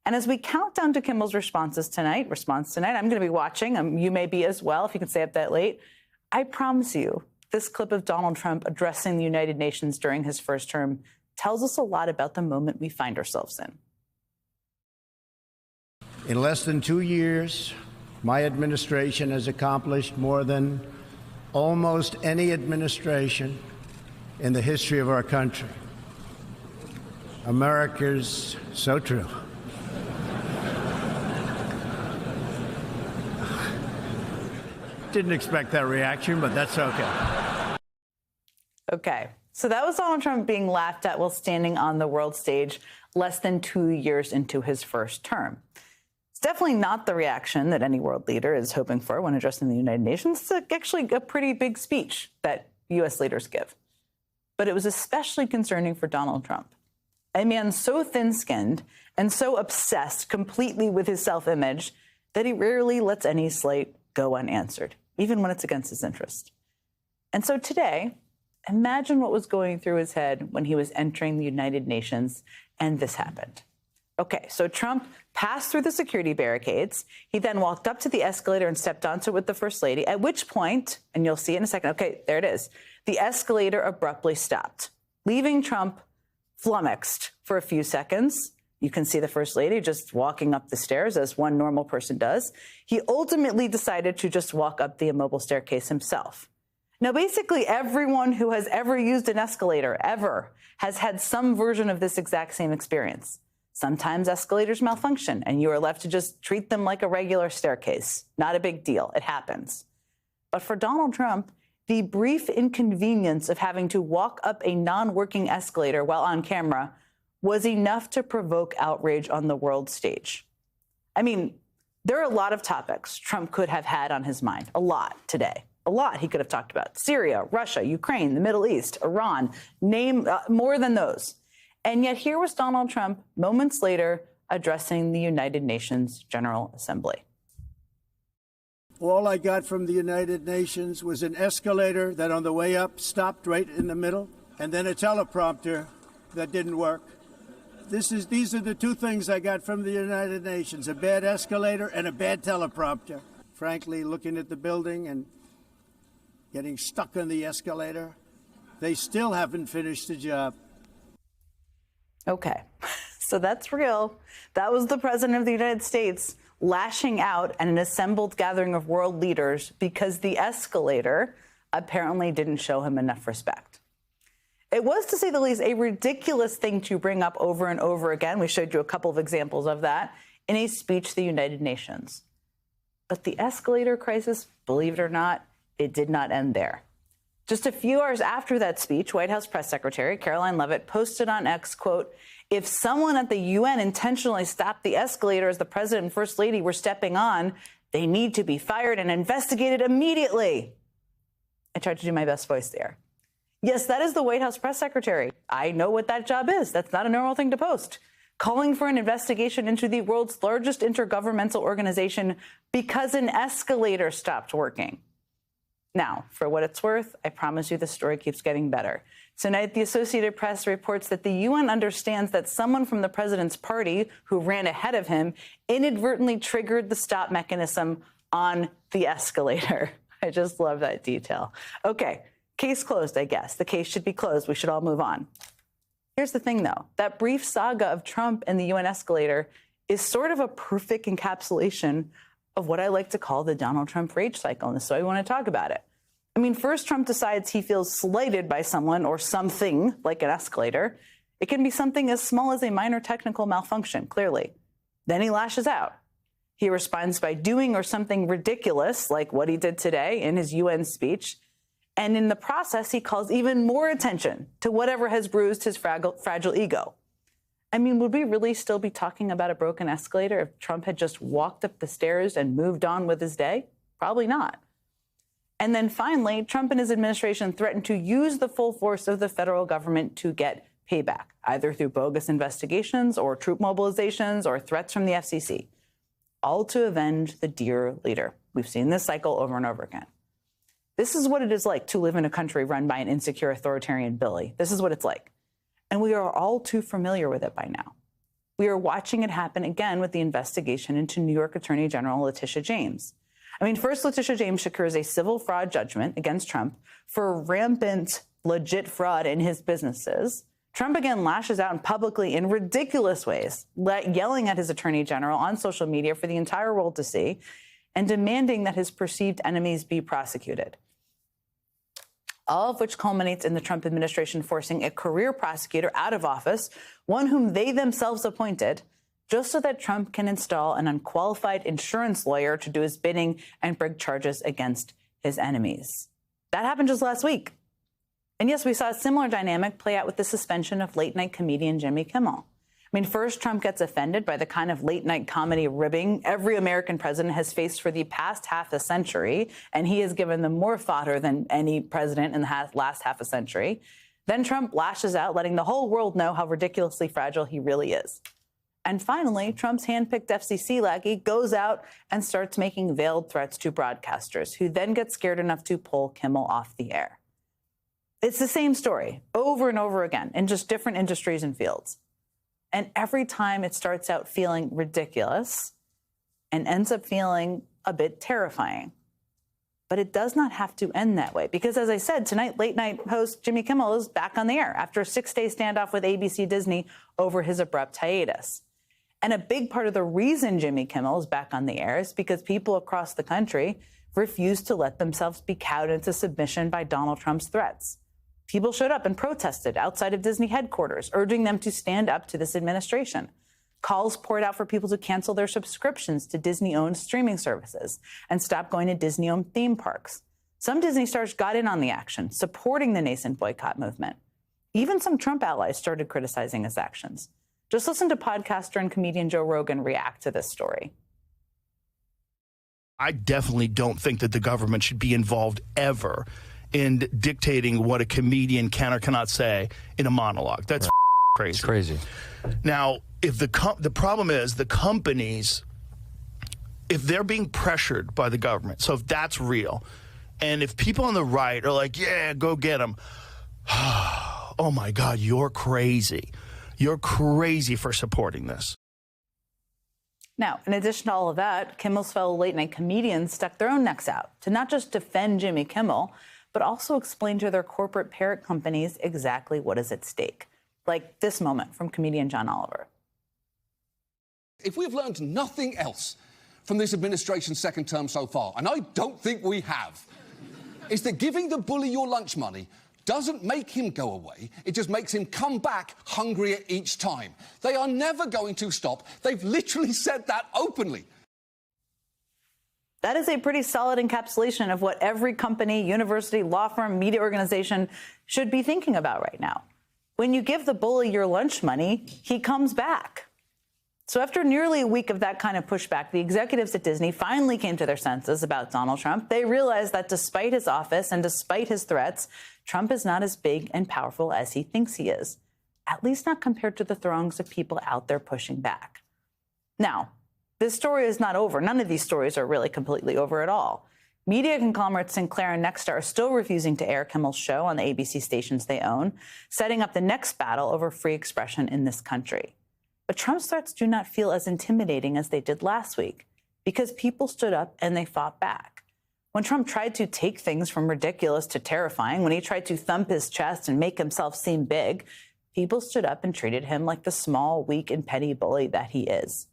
And as we count down to Kimmel's response tonight, I'm going to be watching. You may be as well, if you can stay up that late. I promise you, this clip of Donald Trump addressing the United Nations during his first term tells us a lot about the moment we find ourselves in. In less than 2 years, my administration has accomplished more than almost any administration in the history of our country. America's so true. Didn't expect that reaction, but that's okay. Okay, so that was Donald Trump being laughed at while standing on the world stage less than 2 years into his first term. It's definitely not the reaction that any world leader is hoping for when addressing the United Nations. It's actually a pretty big speech that U.S. leaders give. But it was especially concerning for Donald Trump, a man so thin-skinned and so obsessed completely with his self-image that he rarely lets any slight go unanswered, even when it's against his interest. And so today, imagine what was going through his head when he was entering the United Nations and this happened. Okay, so Trump passed through the security barricades. He then walked up to the escalator and stepped onto it with the First Lady, at which point, and you'll see in a second, okay, there it is, the escalator abruptly stopped, leaving Trump flummoxed for a few seconds. You can see the First Lady just walking up the stairs as one normal person does. He ultimately decided to just walk up the immobile staircase himself. Now, basically, everyone who has ever used an escalator, ever, has had some version of this exact same experience. Sometimes escalators malfunction, and you are left to just treat them like a regular staircase. Not a big deal. It happens. But for Donald Trump, the brief inconvenience of having to walk up a non-working escalator while on camera was enough to provoke outrage on the world stage. I mean, there are a lot of topics Trump could have had on his mind. A lot today. A lot he could have talked about. Syria, Russia, Ukraine, the Middle East, Iran, name more than those. And yet here was Donald Trump moments later addressing the United Nations General Assembly. All I got from the United Nations was an escalator that on the way up stopped right in the middle, and then a teleprompter that didn't work. These are the two things I got from the United Nations, a bad escalator and a bad teleprompter. Frankly, looking at the building and getting stuck on the escalator, they still haven't finished the job. Okay, so that's real. That was the president of the United States lashing out at an assembled gathering of world leaders because the escalator apparently didn't show him enough respect. It was, to say the least, a ridiculous thing to bring up over and over again. We showed you a couple of examples of that in a speech to the United Nations. But the escalator crisis, believe it or not, it did not end there. Just a few hours after that speech, White House Press Secretary Caroline Leavitt posted on X, quote, "If someone at the UN intentionally stopped the escalator as the president and first lady were stepping on, they need to be fired and investigated immediately." I tried to do my best voice there. Yes, that is the White House Press Secretary. I know what that job is. That's not a normal thing to post. Calling for an investigation into the world's largest intergovernmental organization because an escalator stopped working. Now, for what it's worth, I promise you the story keeps getting better. Tonight, the Associated Press reports that the UN understands that someone from the president's party who ran ahead of him inadvertently triggered the stop mechanism on the escalator. I just love that detail. Okay, case closed, I guess. The case should be closed. We should all move on. Here's the thing, though. That brief saga of Trump and the UN escalator is sort of a perfect encapsulation of what I like to call the Donald Trump rage cycle, and so I want to talk about it. I mean, first Trump decides he feels slighted by someone or something like an escalator. It can be something as small as a minor technical malfunction, clearly. Then he lashes out. He responds by doing or something ridiculous, like what he did today in his UN speech. And in the process, he calls even more attention to whatever has bruised his fragile ego. I mean, would we really still be talking about a broken escalator if Trump had just walked up the stairs and moved on with his day? Probably not. And then finally, Trump and his administration threatened to use the full force of the federal government to get payback, either through bogus investigations or troop mobilizations or threats from the FCC, all to avenge the dear leader. We've seen this cycle over and over again. This is what it is like to live in a country run by an insecure authoritarian bully. This is what it's like. And we are all too familiar with it by now. We are watching it happen again with the investigation into New York Attorney General Letitia James. I mean, first, Letitia James secures a civil fraud judgment against Trump for rampant, legit fraud in his businesses. Trump again lashes out publicly in ridiculous ways, yelling at his attorney general on social media for the entire world to see, and demanding that his perceived enemies be prosecuted. All of which culminates in the Trump administration forcing a career prosecutor out of office, one whom they themselves appointed, just so that Trump can install an unqualified insurance lawyer to do his bidding and bring charges against his enemies. That happened just last week. And yes, we saw a similar dynamic play out with the suspension of late-night comedian Jimmy Kimmel. I mean, first, Trump gets offended by the kind of late-night comedy ribbing every American president has faced for the past half a century, and he has given them more fodder than any president in the last half a century. Then Trump lashes out, letting the whole world know how ridiculously fragile he really is. And finally, Trump's handpicked FCC lackey goes out and starts making veiled threats to broadcasters, who then get scared enough to pull Kimmel off the air. It's the same story over and over again in just different industries and fields. And every time it starts out feeling ridiculous and ends up feeling a bit terrifying. But it does not have to end that way. Because as I said, tonight, late night host Jimmy Kimmel is back on the air after a 6-day standoff with ABC Disney over his abrupt hiatus. And a big part of the reason Jimmy Kimmel is back on the air is because people across the country refuse to let themselves be cowed into submission by Donald Trump's threats. People showed up and protested outside of Disney headquarters, urging them to stand up to this administration. Calls poured out for people to cancel their subscriptions to Disney-owned streaming services and stop going to Disney-owned theme parks. Some Disney stars got in on the action, supporting the nascent boycott movement. Even some Trump allies started criticizing his actions. Just listen to podcaster and comedian Joe Rogan react to this story. I definitely don't think that the government should be involved ever in dictating what a comedian can or cannot say in a monologue. That's crazy. It's crazy. Now, if the problem is the companies, if they're being pressured by the government, so if that's real, and if people on the right are like, yeah, go get them, oh my God, you're crazy. You're crazy for supporting this. Now, in addition to all of that, Kimmel's fellow late-night comedians stuck their own necks out to not just defend Jimmy Kimmel, but also explain to their corporate parent companies exactly what is at stake. Like this moment from comedian John Oliver. If we've learned nothing else from this administration's second term so far, and I don't think we have, is that giving the bully your lunch money doesn't make him go away. It just makes him come back hungrier each time. They are never going to stop. They've literally said that openly. That is a pretty solid encapsulation of what every company, university, law firm, media organization should be thinking about right now. When you give the bully your lunch money, he comes back. So after nearly a week of that kind of pushback, the executives at Disney finally came to their senses about Donald Trump. They realized that despite his office and despite his threats, Trump is not as big and powerful as he thinks he is, at least not compared to the throngs of people out there pushing back. Now, this story is not over. None of these stories are really completely over at all. Media conglomerates Sinclair and Nexstar are still refusing to air Kimmel's show on the ABC stations they own, setting up the next battle over free expression in this country. But Trump's threats do not feel as intimidating as they did last week, because people stood up and they fought back. When Trump tried to take things from ridiculous to terrifying, when he tried to thump his chest and make himself seem big, people stood up and treated him like the small, weak, and petty bully that he is.